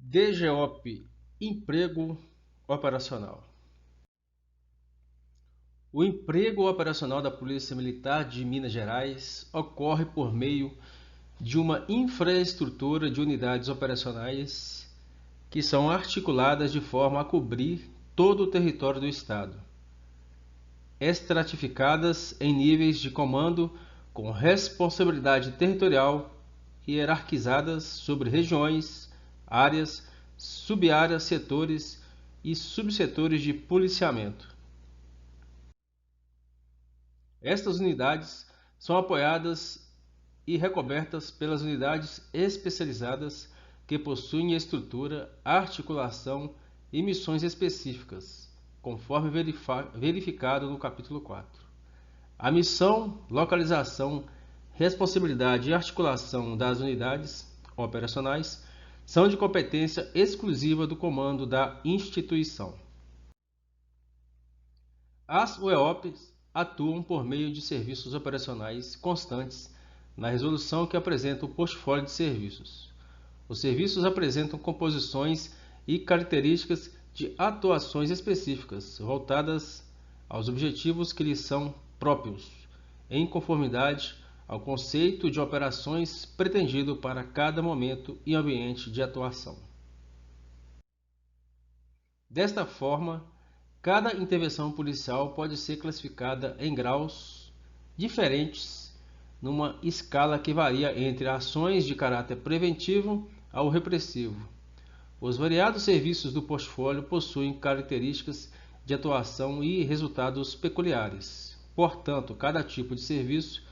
DGOP Emprego Operacional. O emprego operacional da Polícia Militar de Minas Gerais ocorre por meio de uma infraestrutura de unidades operacionais que são articuladas de forma a cobrir todo o território do Estado, estratificadas em níveis de comando com responsabilidade territorial e hierarquizadas sobre regiões, áreas, sub-áreas, setores e subsetores de policiamento. Estas unidades são apoiadas e recobertas pelas unidades especializadas que possuem estrutura, articulação e missões específicas, conforme verificado no capítulo 4. A missão, localização, responsabilidade e articulação das unidades operacionais são de competência exclusiva do comando da instituição. As UEOPs atuam por meio de serviços operacionais constantes na resolução que apresenta o portfólio de serviços. Os serviços apresentam composições e características de atuações específicas voltadas aos objetivos que lhes são próprios, em conformidade ao conceito de operações pretendido para cada momento e ambiente de atuação. Desta forma, cada intervenção policial pode ser classificada em graus diferentes, numa escala que varia entre ações de caráter preventivo ao repressivo. Os variados serviços do portfólio possuem características de atuação e resultados peculiares. Portanto, cada tipo de serviço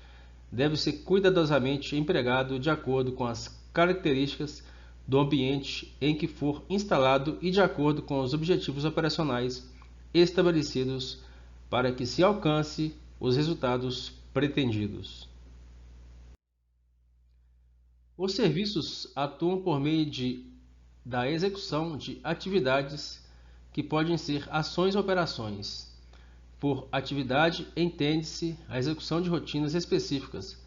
deve ser cuidadosamente empregado de acordo com as características do ambiente em que for instalado e de acordo com os objetivos operacionais estabelecidos para que se alcance os resultados pretendidos. Os serviços atuam por meio da execução de atividades que podem ser ações ou operações. Por atividade, entende-se a execução de rotinas específicas,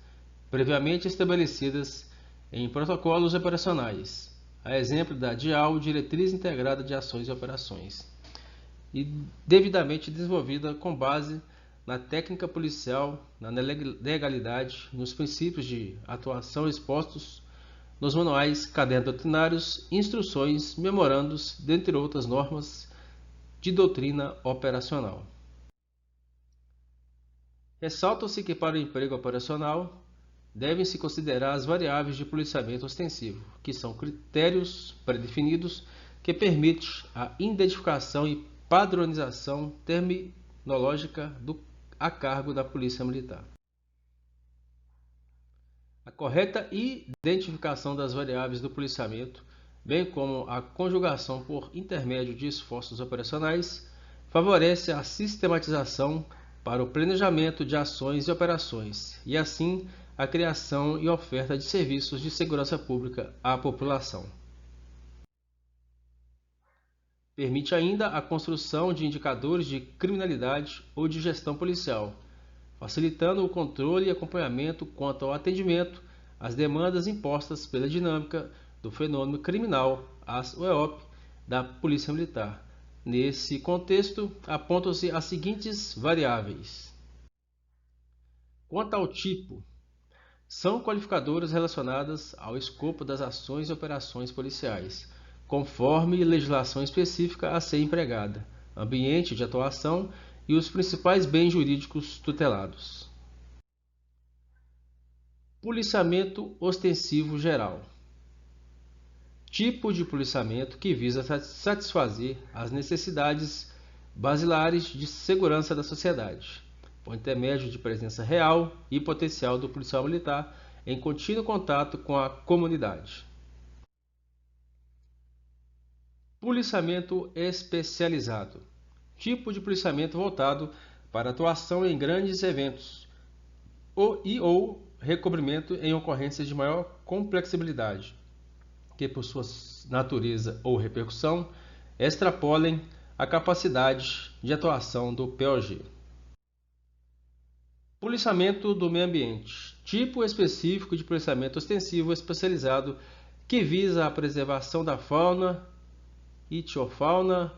previamente estabelecidas em protocolos operacionais, a exemplo da DIAL, Diretriz Integrada de Ações e Operações, e devidamente desenvolvida com base na técnica policial, na legalidade, nos princípios de atuação expostos nos manuais, cadernos doutrinários, instruções, memorandos, dentre outras normas de doutrina operacional. Ressalta-se que para o emprego operacional devem-se considerar as variáveis de policiamento ostensivo, que são critérios predefinidos que permitem a identificação e padronização terminológica a cargo da Polícia Militar. A correta identificação das variáveis do policiamento, bem como a conjugação por intermédio de esforços operacionais, favorece a sistematização para o planejamento de ações e operações, e assim a criação e oferta de serviços de segurança pública à população. Permite ainda a construção de indicadores de criminalidade ou de gestão policial, facilitando o controle e acompanhamento quanto ao atendimento às demandas impostas pela dinâmica do fenômeno criminal, as UEOP, da Polícia Militar. Nesse contexto, apontam-se as seguintes variáveis. Quanto ao tipo, são qualificadoras relacionadas ao escopo das ações e operações policiais, conforme legislação específica a ser empregada, ambiente de atuação e os principais bens jurídicos tutelados. Policiamento ostensivo geral. Tipo de policiamento que visa satisfazer as necessidades basilares de segurança da sociedade, por intermédio de presença real e potencial do policial militar em contínuo contato com a comunidade. Policiamento especializado. Tipo de policiamento voltado para atuação em grandes eventos ou recobrimento em ocorrências de maior complexibilidade, que por sua natureza ou repercussão extrapolem a capacidade de atuação do POG. Policiamento do meio ambiente. Tipo específico de policiamento ostensivo especializado que visa a preservação da fauna e tiofauna,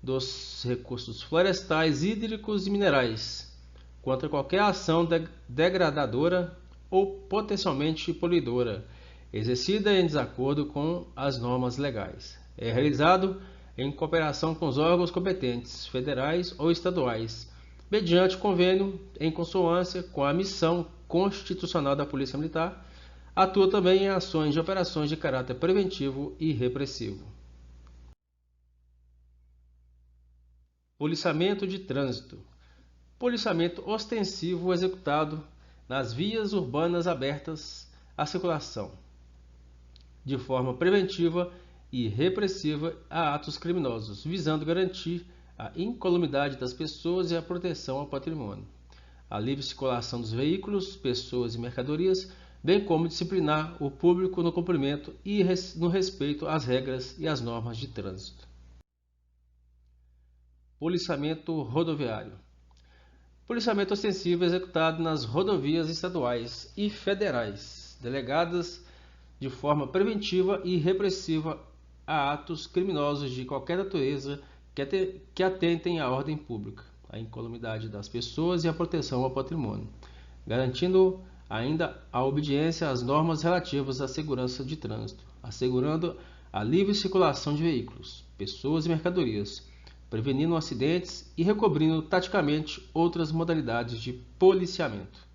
dos recursos florestais, hídricos e minerais, contra qualquer ação degradadora ou potencialmente poluidora, exercida em desacordo com as normas legais. É realizado em cooperação com os órgãos competentes, federais ou estaduais, mediante convênio em consonância com a missão constitucional da Polícia Militar. Atua também em ações de operações de caráter preventivo e repressivo. Policiamento de trânsito. Policiamento ostensivo executado nas vias urbanas abertas à circulação, de forma preventiva e repressiva a atos criminosos, visando garantir a incolumidade das pessoas e a proteção ao patrimônio, a livre circulação dos veículos, pessoas e mercadorias, bem como disciplinar o público no cumprimento e no respeito às regras e às normas de trânsito. Policiamento rodoviário. Policiamento ostensivo executado nas rodovias estaduais e federais, delegadas de forma preventiva e repressiva a atos criminosos de qualquer natureza que atentem à ordem pública, à incolumidade das pessoas e à proteção ao patrimônio, garantindo ainda a obediência às normas relativas à segurança de trânsito, assegurando a livre circulação de veículos, pessoas e mercadorias, prevenindo acidentes e recobrindo taticamente outras modalidades de policiamento.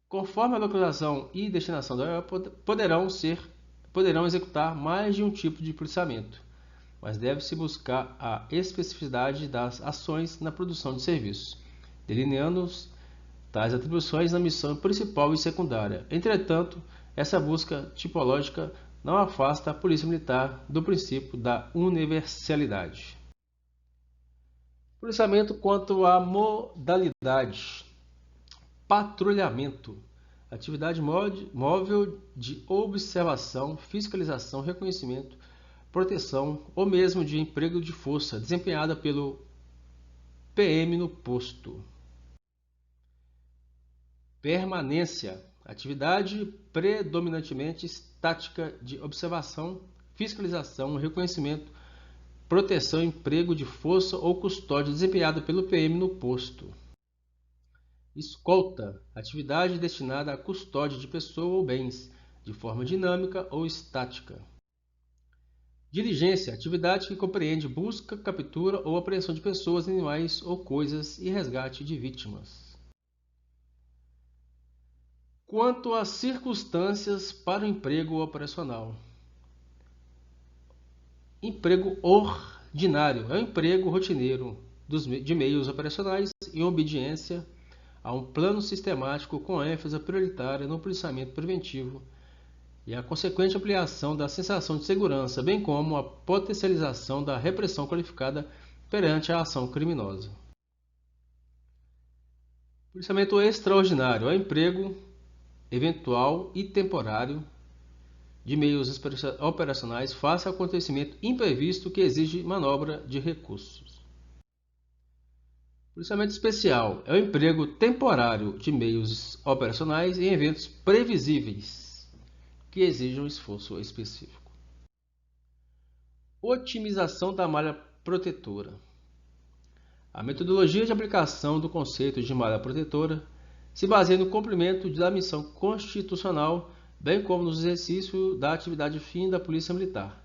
Conforme a localização e destinação da área, poderão executar mais de um tipo de policiamento, mas deve-se buscar a especificidade das ações na produção de serviços, delineando tais atribuições na missão principal e secundária. Entretanto, essa busca tipológica não afasta a Polícia Militar do princípio da universalidade. Policiamento quanto à modalidade. Patrulhamento. Atividade móvel de observação, fiscalização, reconhecimento, proteção ou mesmo de emprego de força, desempenhada pelo PM no posto. Permanência. Atividade predominantemente estática de observação, fiscalização, reconhecimento, proteção, emprego de força ou custódia desempenhada pelo PM no posto. Escolta. Atividade destinada à custódia de pessoa ou bens, de forma dinâmica ou estática. Diligência. Atividade que compreende busca, captura ou apreensão de pessoas, animais ou coisas e resgate de vítimas. Quanto às circunstâncias para o emprego operacional. Emprego ordinário é o emprego rotineiro de meios operacionais em obediência a um plano sistemático com ênfase prioritária no policiamento preventivo e a consequente ampliação da sensação de segurança, bem como a potencialização da repressão qualificada perante a ação criminosa. Policiamento extraordinário é o emprego eventual e temporário de meios operacionais face ao acontecimento imprevisto que exige manobra de recursos. Policiamento especial é o emprego temporário de meios operacionais em eventos previsíveis que exijam esforço específico. Otimização da malha protetora. A metodologia de aplicação do conceito de malha protetora se baseia no cumprimento da missão constitucional, bem como no exercício da atividade fim da Polícia Militar.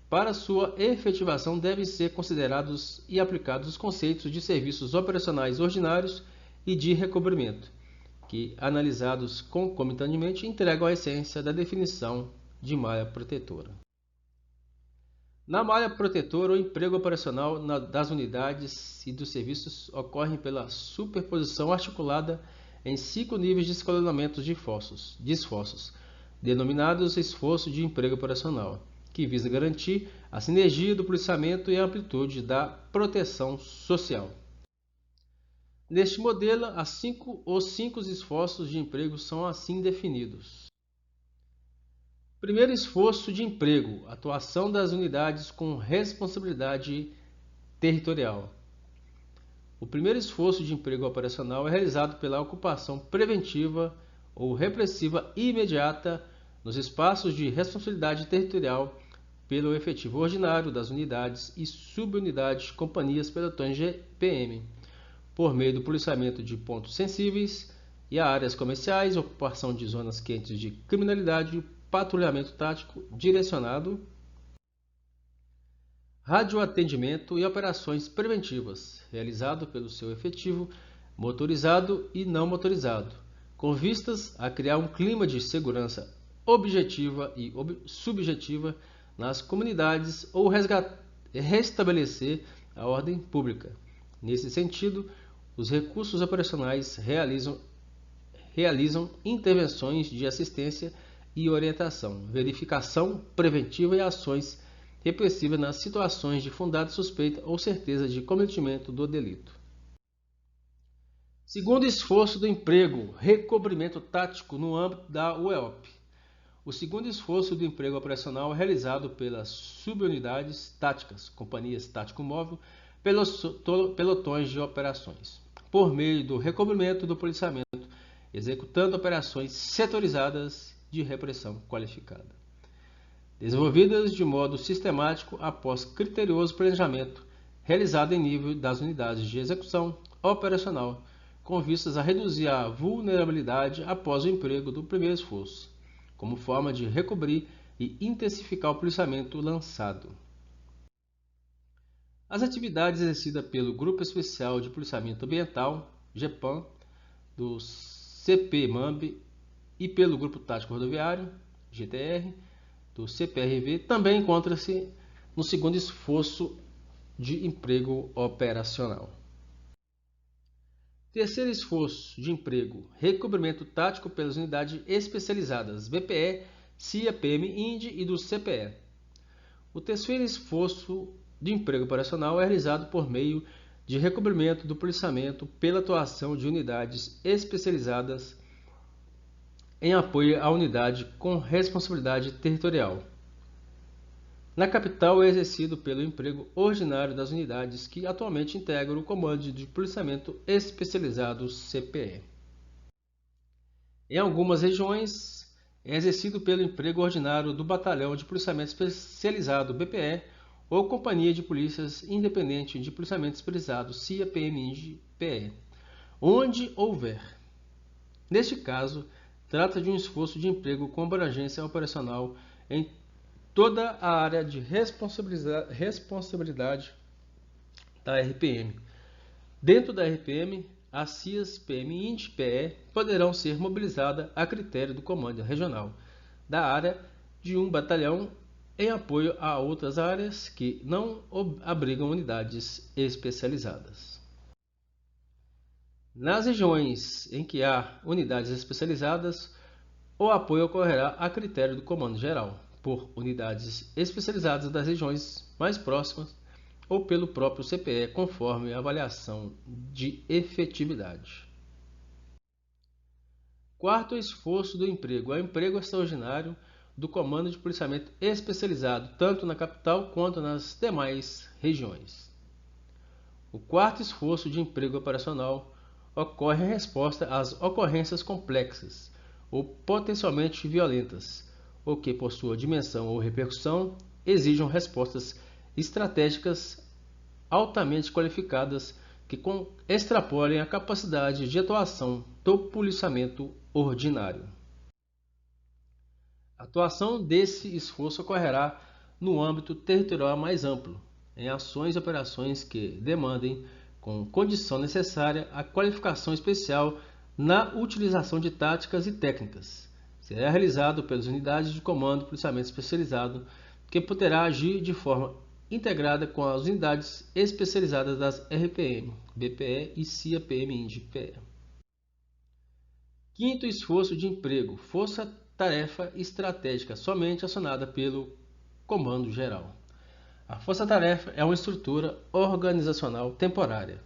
Para sua efetivação, devem ser considerados e aplicados os conceitos de serviços operacionais ordinários e de recobrimento, que, analisados concomitantemente, entregam a essência da definição de malha protetora. Na malha protetora, o emprego operacional das unidades e dos serviços ocorre pela superposição articulada em 5 níveis de escalonamento de esforços, denominados esforço de emprego operacional, que visa garantir a sinergia do policiamento e a amplitude da proteção social. Neste modelo, os 5 esforços de emprego são assim definidos. Primeiro esforço de emprego, atuação das unidades com responsabilidade territorial. O primeiro esforço de emprego operacional é realizado pela ocupação preventiva ou repressiva imediata nos espaços de responsabilidade territorial pelo efetivo ordinário das unidades e subunidades, companhias, pelotões GPM, por meio do policiamento de pontos sensíveis e áreas comerciais, ocupação de zonas quentes de criminalidade, patrulhamento tático direcionado, radioatendimento e operações preventivas, realizado pelo seu efetivo motorizado e não motorizado, com vistas a criar um clima de segurança objetiva e subjetiva nas comunidades ou restabelecer a ordem pública. Nesse sentido, os recursos operacionais realizam intervenções de assistência e orientação, verificação preventiva e ações repressivas nas situações de fundada suspeita ou certeza de cometimento do delito. Segundo esforço do emprego, recobrimento tático no âmbito da UEOP. O segundo esforço do emprego operacional é realizado pelas subunidades táticas, companhias tático-móvel, pelotões de operações, por meio do recobrimento do policiamento, executando operações setorizadas de repressão qualificada, desenvolvidas de modo sistemático após criterioso planejamento, realizado em nível das unidades de execução operacional, com vistas a reduzir a vulnerabilidade após o emprego do primeiro esforço, como forma de recobrir e intensificar o policiamento lançado. As atividades exercidas pelo Grupo Especial de Policiamento Ambiental, GEPAM, do CPMAMB e pelo Grupo Tático Rodoviário, GTR, do CPRV, também encontra-se no segundo esforço de emprego operacional. Terceiro esforço de emprego, recobrimento tático pelas unidades especializadas BPE, CIA, PM, INDE e do CPE. O terceiro esforço de emprego operacional é realizado por meio de recobrimento do policiamento pela atuação de unidades especializadas em apoio à unidade com responsabilidade territorial. Na capital é exercido pelo emprego ordinário das unidades que atualmente integram o Comando de Policiamento Especializado CPE. Em algumas regiões é exercido pelo emprego ordinário do Batalhão de Policiamento Especializado BPE ou Companhia de Polícias Independente de Policiamento Especializado CIA, PM, INDE, PE, onde houver. Neste caso, trata de um esforço de emprego com abrangência operacional em toda a área de responsabilidade da RPM. Dentro da RPM, as CIAs, PM, INDE, PE poderão ser mobilizadas a critério do comando regional da área de um batalhão em apoio a outras áreas que não abrigam unidades especializadas. Nas regiões em que há unidades especializadas, o apoio ocorrerá a critério do comando geral, por unidades especializadas das regiões mais próximas ou pelo próprio CPE, conforme a avaliação de efetividade. Quarto esforço do emprego é o emprego extraordinário do Comando de Policiamento Especializado, tanto na capital quanto nas demais regiões. O quarto esforço de emprego operacional ocorre em resposta às ocorrências complexas ou potencialmente violentas, ou que, por sua dimensão ou repercussão, exijam respostas estratégicas altamente qualificadas que extrapolem a capacidade de atuação do policiamento ordinário. A atuação desse esforço ocorrerá no âmbito territorial mais amplo, em ações e operações que demandem, com condição necessária, a qualificação especial na utilização de táticas e técnicas. Será realizado pelas unidades de comando de policiamento especializado, que poderá agir de forma integrada com as unidades especializadas das RPM, BPE e CIA, PM, INDE, PE. Quinto esforço de emprego, força-tarefa estratégica, somente acionada pelo Comando Geral. A força-tarefa é uma estrutura organizacional temporária,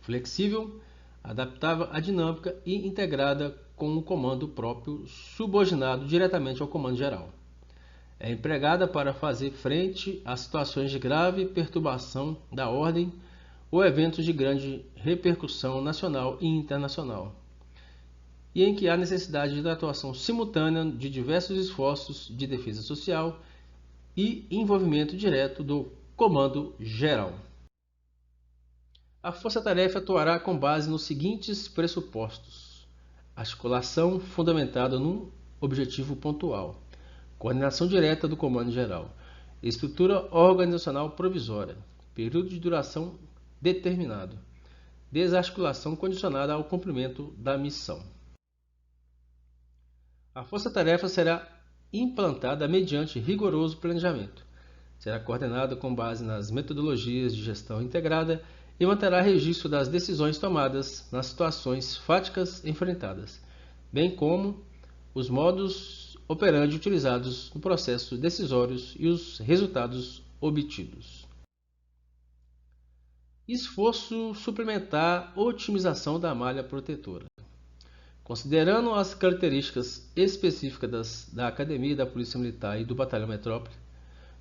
flexível, adaptável à dinâmica e integrada com um comando próprio subordinado diretamente ao comando geral. É empregada para fazer frente a situações de grave perturbação da ordem ou eventos de grande repercussão nacional e internacional. e em que há necessidade da atuação simultânea de diversos esforços de defesa social e envolvimento direto do Comando Geral. A força-tarefa atuará com base nos seguintes pressupostos: articulação fundamentada num objetivo pontual, coordenação direta do Comando Geral, estrutura organizacional provisória, período de duração determinado, desarticulação condicionada ao cumprimento da missão. A força-tarefa será implantada mediante rigoroso planejamento. Será coordenada com base nas metodologias de gestão integrada e manterá registro das decisões tomadas nas situações fáticas enfrentadas, bem como os modos operandi utilizados no processo decisórios e os resultados obtidos. Esforço suplementar otimização da malha protetora. Considerando as características específicas da Academia da Polícia Militar e do Batalhão Metrópole,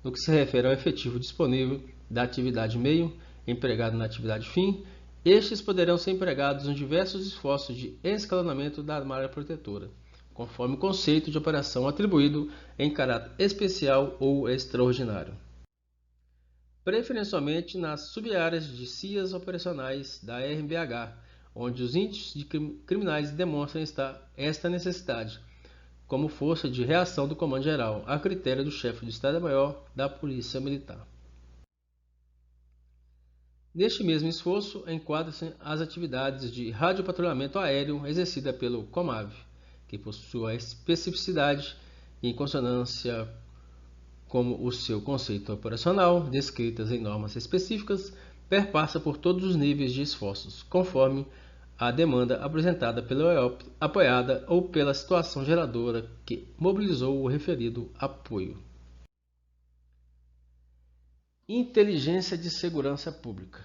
no que se refere ao efetivo disponível da atividade meio empregado na atividade fim, estes poderão ser empregados em diversos esforços de escalonamento da malha protetora, conforme o conceito de operação atribuído em caráter especial ou extraordinário. Preferencialmente nas sub-áreas de cias operacionais da RMBH, onde os índices de criminais demonstram esta necessidade, como força de reação do Comando Geral, a critério do chefe do Estado-Maior da Polícia Militar. Neste mesmo esforço, enquadram-se as atividades de radiopatrulhamento aéreo exercida pelo COMAV, que por sua especificidade e em consonância com o seu conceito operacional, descritas em normas específicas, perpassa por todos os níveis de esforços, conforme a demanda apresentada pela EOP, apoiada ou pela situação geradora que mobilizou o referido apoio. Inteligência de Segurança Pública.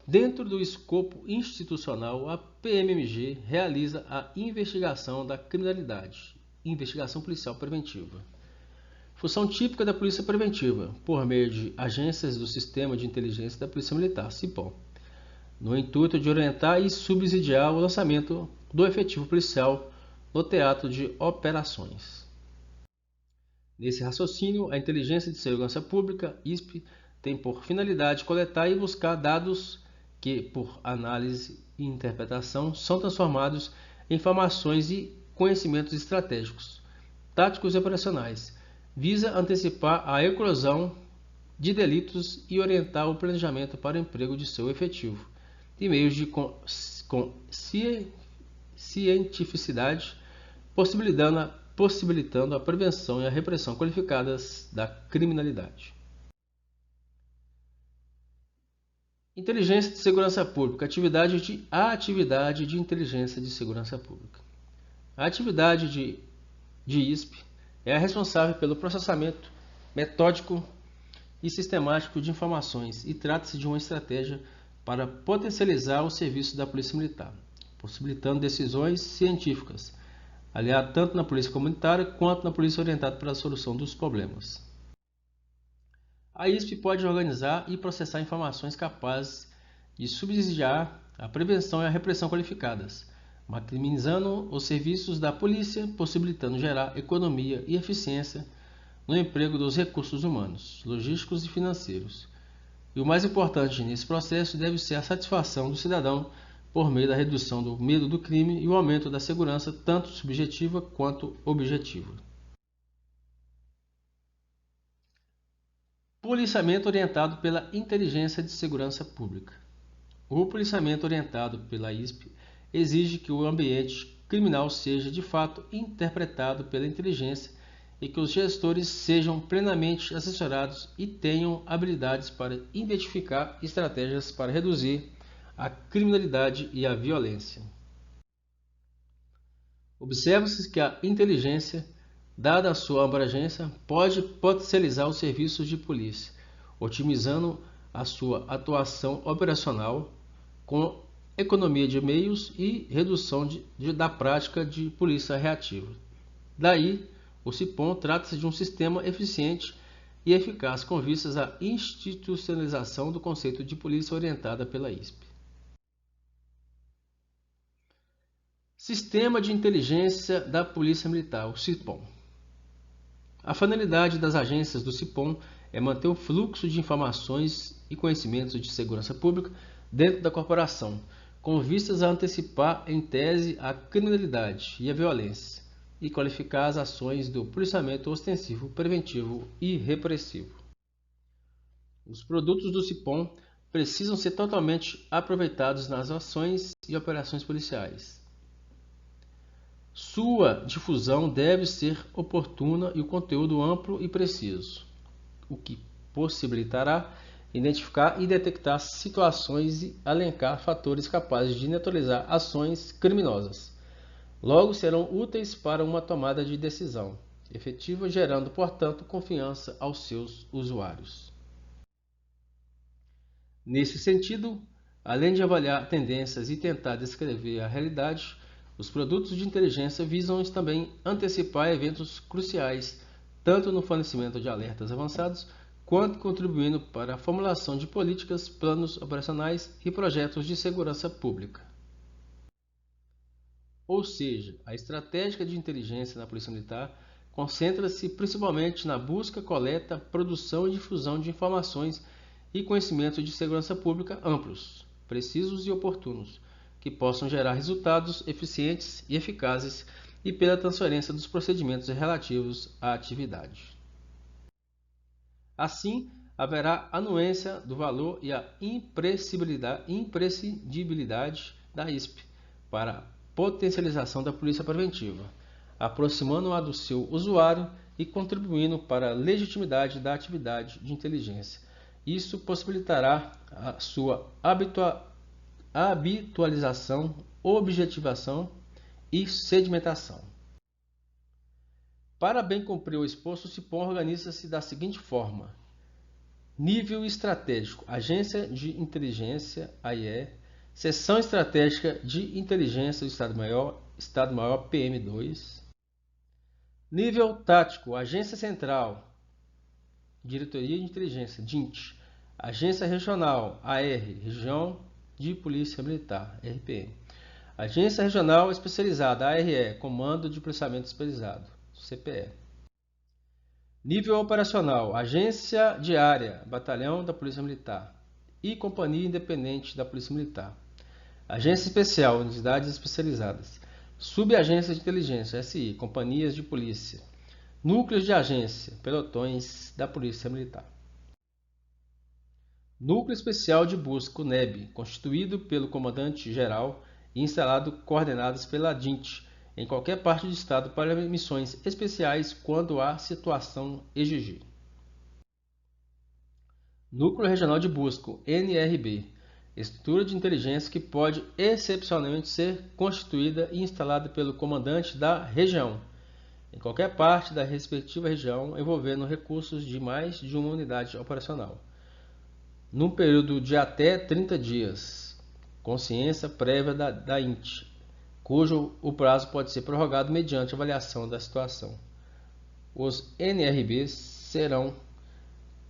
Dentro do escopo institucional, a PMMG realiza a investigação da criminalidade, investigação policial preventiva. Função típica da Polícia Preventiva, por meio de agências do Sistema de Inteligência da Polícia Militar, SIPOM, no intuito de orientar e subsidiar o lançamento do efetivo policial no teatro de operações. Nesse raciocínio, a Inteligência de Segurança Pública, ISP, tem por finalidade coletar e buscar dados que, por análise e interpretação, são transformados em informações e conhecimentos estratégicos, táticos e operacionais, visa antecipar a eclosão de delitos e orientar o planejamento para o emprego de seu efetivo, de meios de cientificidade, possibilitando a prevenção e a repressão qualificadas da criminalidade. Inteligência de Segurança Pública, a atividade de inteligência de segurança pública. A atividade de ISP é a responsável pelo processamento metódico e sistemático de informações e trata-se de uma estratégia para potencializar o serviço da Polícia Militar, possibilitando decisões científicas, aliado tanto na Polícia Comunitária quanto na Polícia orientada para a solução dos problemas. A ISP pode organizar e processar informações capazes de subsidiar a prevenção e a repressão qualificadas, maximizando os serviços da polícia, possibilitando gerar economia e eficiência no emprego dos recursos humanos, logísticos e financeiros. E o mais importante nesse processo deve ser a satisfação do cidadão por meio da redução do medo do crime e o aumento da segurança, tanto subjetiva quanto objetiva. Policiamento orientado pela Inteligência de Segurança Pública. O policiamento orientado pela ISP exige que o ambiente criminal seja de fato interpretado pela inteligência e que os gestores sejam plenamente assessorados e tenham habilidades para identificar estratégias para reduzir a criminalidade e a violência. Observa-se que a inteligência, dada a sua abrangência, pode potencializar os serviços de polícia, otimizando a sua atuação operacional com economia de meios e redução da prática de polícia reativa. Daí, o SIPOM trata-se de um sistema eficiente e eficaz com vistas à institucionalização do conceito de polícia orientada pela ISP. Sistema de Inteligência da Polícia Militar, o SIPOM. A finalidade das agências do SIPOM é manter o fluxo de informações e conhecimentos de segurança pública dentro da corporação, com vistas a antecipar, em tese, a criminalidade e a violência, e qualificar as ações do policiamento ostensivo, preventivo e repressivo. Os produtos do SIPOM precisam ser totalmente aproveitados nas ações e operações policiais. Sua difusão deve ser oportuna e o conteúdo amplo e preciso, o que possibilitará identificar e detectar situações e elencar fatores capazes de neutralizar ações criminosas. Logo, serão úteis para uma tomada de decisão efetiva, gerando, portanto, confiança aos seus usuários. Nesse sentido, além de avaliar tendências e tentar descrever a realidade, os produtos de inteligência visam também antecipar eventos cruciais, tanto no fornecimento de alertas avançados, quanto contribuindo para a formulação de políticas, planos operacionais e projetos de segurança pública. Ou seja, a estratégia de inteligência na Polícia Militar concentra-se principalmente na busca, coleta, produção e difusão de informações e conhecimentos de segurança pública amplos, precisos e oportunos, que possam gerar resultados eficientes e eficazes e pela transferência dos procedimentos relativos à atividade. Assim, haverá anuência do valor e a imprescindibilidade da ISP para a potencialização da polícia preventiva, aproximando-a do seu usuário e contribuindo para a legitimidade da atividade de inteligência. Isso possibilitará a sua habitualização, objetivação e sedimentação. Para bem cumprir o exposto, o SIPOM organiza-se da seguinte forma: nível estratégico, Agência de Inteligência, AIE, Seção Estratégica de Inteligência do Estado-Maior, PM2. Nível tático, Agência Central, Diretoria de Inteligência, DINT. Agência Regional, AR, Região de Polícia Militar, RPM. Agência Regional Especializada, ARE, Comando de Policiamento Especializado, CPE. Nível operacional, Agência de Área, Batalhão da Polícia Militar e Companhia Independente da Polícia Militar. Agência Especial, Unidades Especializadas. Subagência de Inteligência, SI, Companhias de Polícia. Núcleos de Agência, Pelotões da Polícia Militar. Núcleo Especial de Busca, NEB, constituído pelo Comandante-Geral e instalado coordenadas pela DINT em qualquer parte do Estado para missões especiais quando a situação exigir. Núcleo Regional de Busca, NRB, estrutura de inteligência que pode excepcionalmente ser constituída e instalada pelo comandante da região, em qualquer parte da respectiva região, envolvendo recursos de mais de uma unidade operacional, num período de até 30 dias, com ciência prévia da INT, cujo o prazo pode ser prorrogado mediante avaliação da situação. Os NRBs serão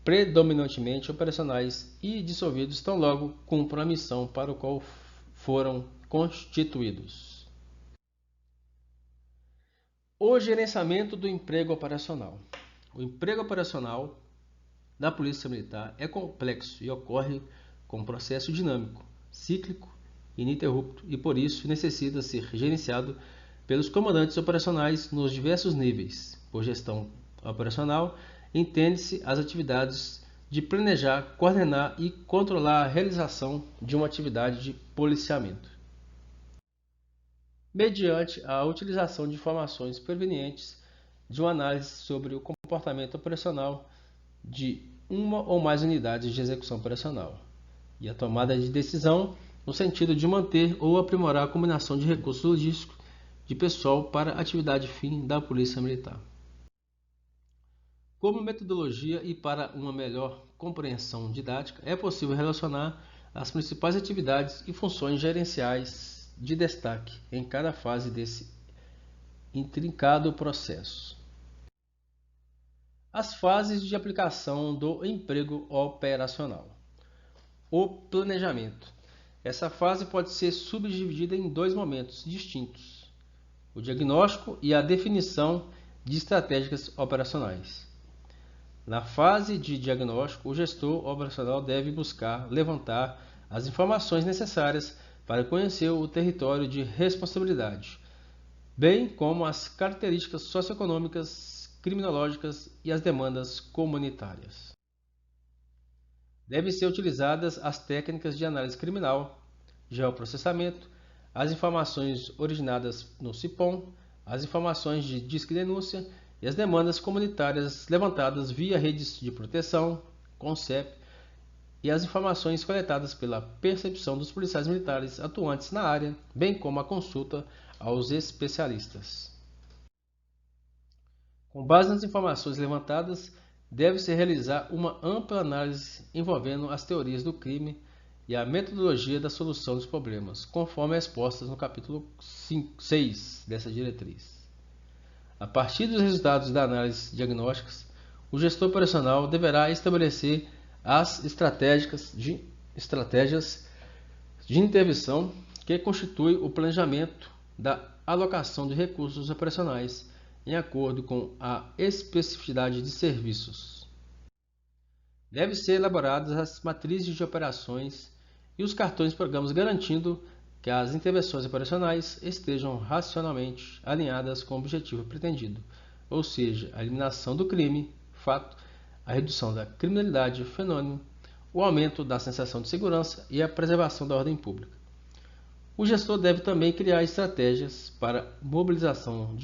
predominantemente operacionais e dissolvidos tão logo cumpram a missão para a qual foram constituídos. O gerenciamento do emprego operacional. O emprego operacional da Polícia Militar é complexo e ocorre com um processo dinâmico, cíclico e ininterrupto e por isso necessita ser gerenciado pelos comandantes operacionais nos diversos níveis. Por gestão operacional, entende-se as atividades de planejar, coordenar e controlar a realização de uma atividade de policiamento, mediante a utilização de informações provenientes de uma análise sobre o comportamento operacional de uma ou mais unidades de execução operacional e a tomada de decisão no sentido de manter ou aprimorar a combinação de recursos logísticos de pessoal para a atividade fim da Polícia Militar. Como metodologia e para uma melhor compreensão didática, é possível relacionar as principais atividades e funções gerenciais de destaque em cada fase desse intrincado processo. As fases de aplicação do emprego operacional. O planejamento. Essa fase pode ser subdividida em dois momentos distintos. o diagnóstico e a definição de estratégias operacionais. Na fase de diagnóstico, o gestor operacional deve buscar levantar as informações necessárias para conhecer o território de responsabilidade, bem como as características socioeconômicas, criminológicas e as demandas comunitárias. Devem ser utilizadas as técnicas de análise criminal, geoprocessamento, as informações originadas no CIPOM, as informações de disque denúncia e as demandas comunitárias levantadas via redes de proteção, CONCEP, e as informações coletadas pela percepção dos policiais militares atuantes na área, bem como a consulta aos especialistas. Com base nas informações levantadas, deve-se realizar uma ampla análise envolvendo as teorias do crime e a metodologia da solução dos problemas, conforme expostas no capítulo 6 dessa diretriz. A partir dos resultados da análise diagnósticas, o gestor operacional deverá estabelecer as estratégias de intervenção que constituem o planejamento da alocação de recursos operacionais em acordo com a especificidade de serviços. Devem ser elaboradas as matrizes de operações e os cartões de programas garantindo que as intervenções operacionais estejam racionalmente alinhadas com o objetivo pretendido, ou seja, a eliminação do crime, fato, a redução da criminalidade, fenômeno, o aumento da sensação de segurança e a preservação da ordem pública. O gestor deve também criar estratégias para mobilização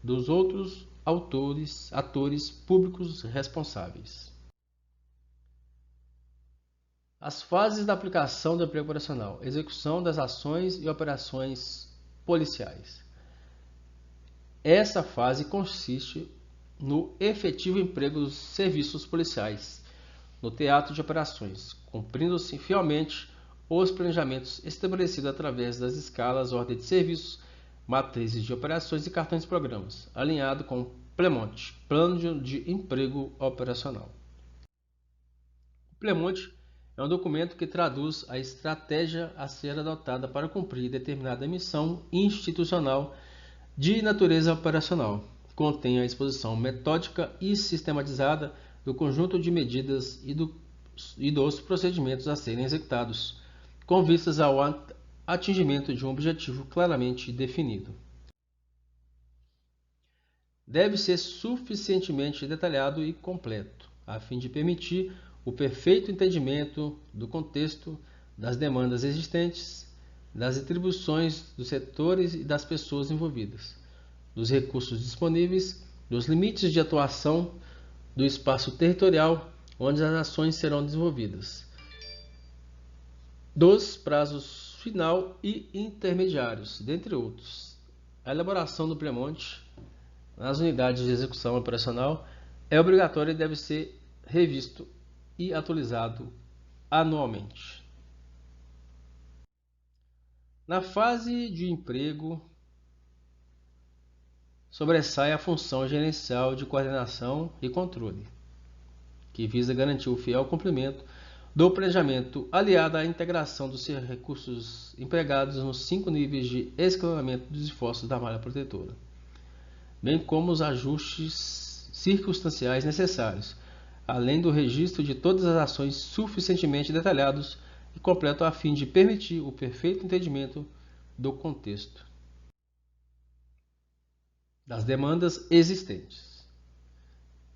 dos outros atores públicos responsáveis. As fases da aplicação do emprego operacional: execução das ações e operações policiais. Essa fase consiste no efetivo emprego dos serviços policiais no teatro de operações, cumprindo-se fielmente os planejamentos estabelecidos através das escalas, ordem de serviços, matrizes de operações e cartões de programas, alinhado com o PLEMONT, Plano de Emprego Operacional. O PLEMONT é um documento que traduz a estratégia a ser adotada para cumprir determinada missão institucional de natureza operacional. Contém a exposição metódica e sistematizada do conjunto de medidas e dos procedimentos a serem executados, com vistas ao atingimento de um objetivo claramente definido. Deve ser suficientemente detalhado e completo, a fim de permitir o perfeito entendimento do contexto, das demandas existentes, das atribuições dos setores e das pessoas envolvidas, dos recursos disponíveis, dos limites de atuação, do espaço territorial onde as ações serão desenvolvidas, dos prazos final e intermediários, dentre outros. A elaboração do PLEMONT nas unidades de execução operacional é obrigatória e deve ser revisto e atualizado anualmente. Na fase de emprego, sobressai a função gerencial de coordenação e controle, que visa garantir o fiel cumprimento do planejamento aliado à integração dos recursos empregados nos 5 níveis de escalonamento dos esforços da malha protetora, bem como os ajustes circunstanciais necessários, além do registro de todas as ações suficientemente detalhados e completo a fim de permitir o perfeito entendimento do contexto, das demandas existentes,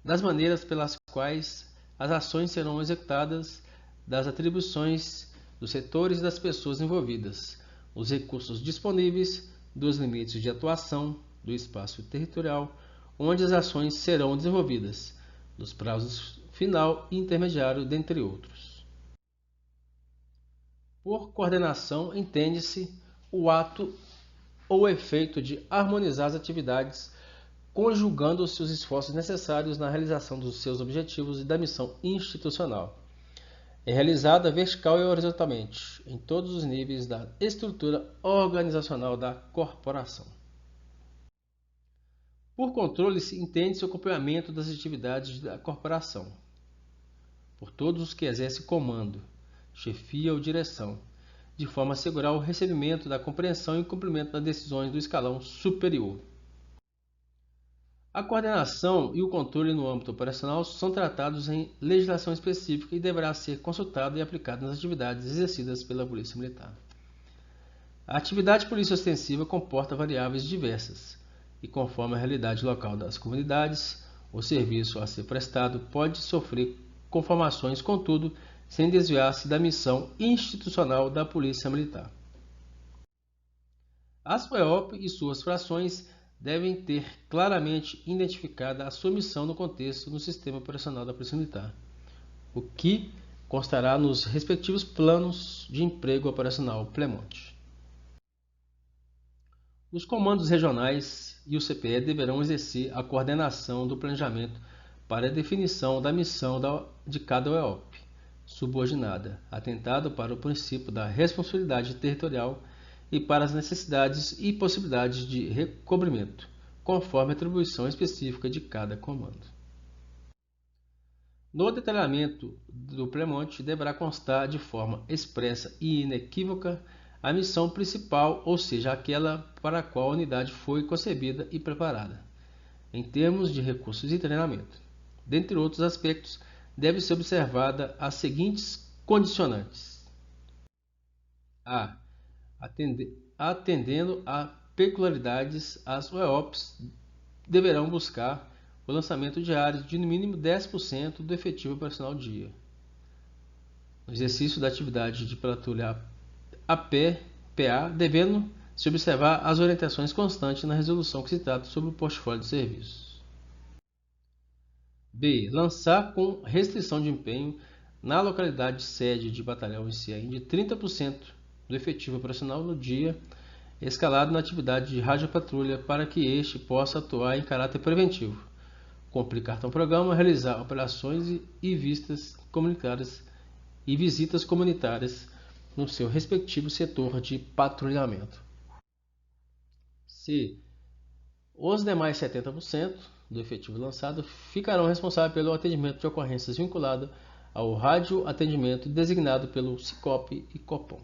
das maneiras pelas quais as ações serão executadas, das atribuições dos setores e das pessoas envolvidas, os recursos disponíveis, dos limites de atuação, do espaço territorial onde as ações serão desenvolvidas, dos prazos final e intermediário, dentre outros. Por coordenação, entende-se o ato ou efeito de harmonizar as atividades, conjugando-se os esforços necessários na realização dos seus objetivos e da missão institucional. É realizada vertical e horizontalmente, em todos os níveis da estrutura organizacional da corporação. Por controle, entende-se o acompanhamento das atividades da corporação, por todos os que exercem comando, chefia ou direção, de forma a assegurar o recebimento da compreensão e cumprimento das decisões do escalão superior. A coordenação e o controle no âmbito operacional são tratados em legislação específica e deverá ser consultado e aplicado nas atividades exercidas pela Polícia Militar. A atividade de polícia ostensiva comporta variáveis diversas e, conforme a realidade local das comunidades, o serviço a ser prestado pode sofrer conformações, contudo, sem desviar-se da missão institucional da Polícia Militar. As FOEOP e suas frações devem ter claramente identificada a sua missão no contexto do sistema operacional da Polícia Militar, o que constará nos respectivos planos de emprego operacional Plemonte. Os comandos regionais e o CPE deverão exercer a coordenação do planejamento para a definição da missão de cada OEOP subordinada, atentado para o princípio da responsabilidade territorial e para as necessidades e possibilidades de recobrimento, conforme a atribuição específica de cada comando. No detalhamento do Plemonte deverá constar de forma expressa e inequívoca a missão principal, ou seja, aquela para a qual a unidade foi concebida e preparada, em termos de recursos e treinamento. Dentre outros aspectos, deve ser observada as seguintes condicionantes: a. Atendendo a peculiaridades, as OEOPs deverão buscar o lançamento diário de no mínimo 10% do efetivo operacional dia. No exercício da atividade de patrulha a pé, PA, devendo se observar as orientações constantes na resolução que se trata sobre o portfólio de serviços. B. Lançar com restrição de empenho na localidade sede de batalhão ICM de 30% do efetivo operacional no dia escalado na atividade de radiopatrulha para que este possa atuar em caráter preventivo, cumprir cartão-programa, realizar operações e visitas comunitárias no seu respectivo setor de patrulhamento. C. Os demais 70% do efetivo lançado ficarão responsáveis pelo atendimento de ocorrências vinculado ao radioatendimento designado pelo SICOP e COPOM.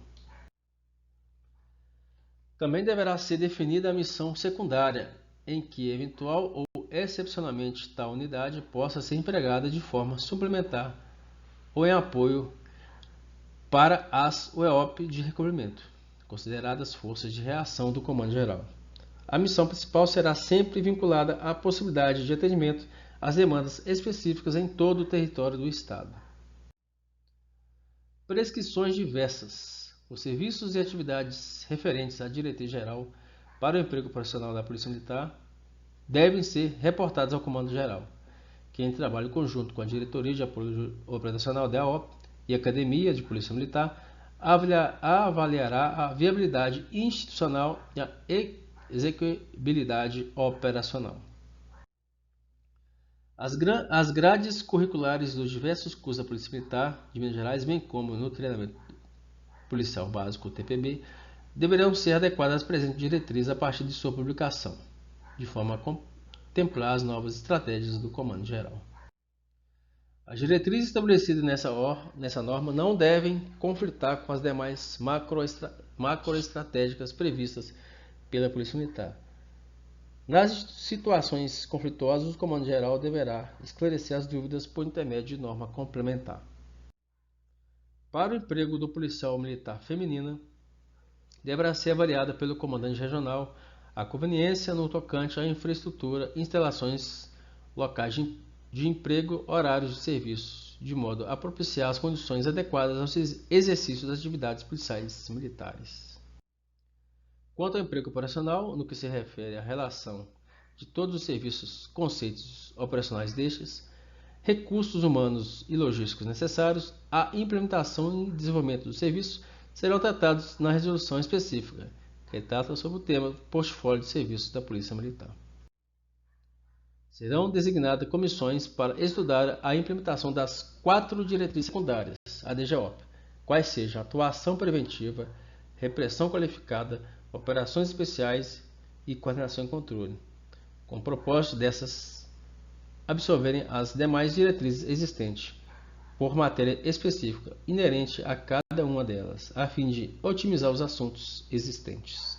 Também deverá ser definida a missão secundária, em que eventual ou excepcionalmente tal unidade possa ser empregada de forma suplementar ou em apoio para as OEOP de recobrimento, consideradas forças de reação do Comando Geral. A missão principal será sempre vinculada à possibilidade de atendimento às demandas específicas em todo o território do Estado. Prescrições diversas. Os serviços e atividades referentes à diretriz geral para o emprego profissional da Polícia Militar devem ser reportados ao Comando Geral, que, em trabalho conjunto com a Diretoria de Apoio Operacional da AOP e a Academia de Polícia Militar, avaliará a viabilidade institucional e a execuibilidade operacional. As grades curriculares dos diversos cursos da Polícia Militar de Minas Gerais, bem como no treinamento policial básico TPB, deverão ser adequadas às presentes diretrizes a partir de sua publicação, de forma a contemplar as novas estratégias do Comando Geral. As diretrizes estabelecidas nessa norma não devem conflitar com as demais macroestratégicas previstas pela Polícia Militar. Nas situações conflituosas, o Comando Geral deverá esclarecer as dúvidas por intermédio de norma complementar. Para o emprego do policial militar feminina, deverá ser avaliada pelo comandante regional a conveniência no tocante à infraestrutura, instalações, locais de emprego, horários de serviço, de modo a propiciar as condições adequadas ao exercício das atividades policiais militares. Quanto ao emprego operacional, no que se refere à relação de todos os serviços, conceitos operacionais destes, recursos humanos e logísticos necessários, a implementação e desenvolvimento do serviço serão tratados na resolução específica, que trata sobre o tema portfólio de serviços da Polícia Militar. Serão designadas comissões para estudar a implementação das 4 diretrizes secundárias, a DGOP, quais sejam atuação preventiva, repressão qualificada, operações especiais e coordenação e controle, com o propósito dessas absorverem as demais diretrizes existentes, por matéria específica inerente a cada uma delas, a fim de otimizar os assuntos existentes.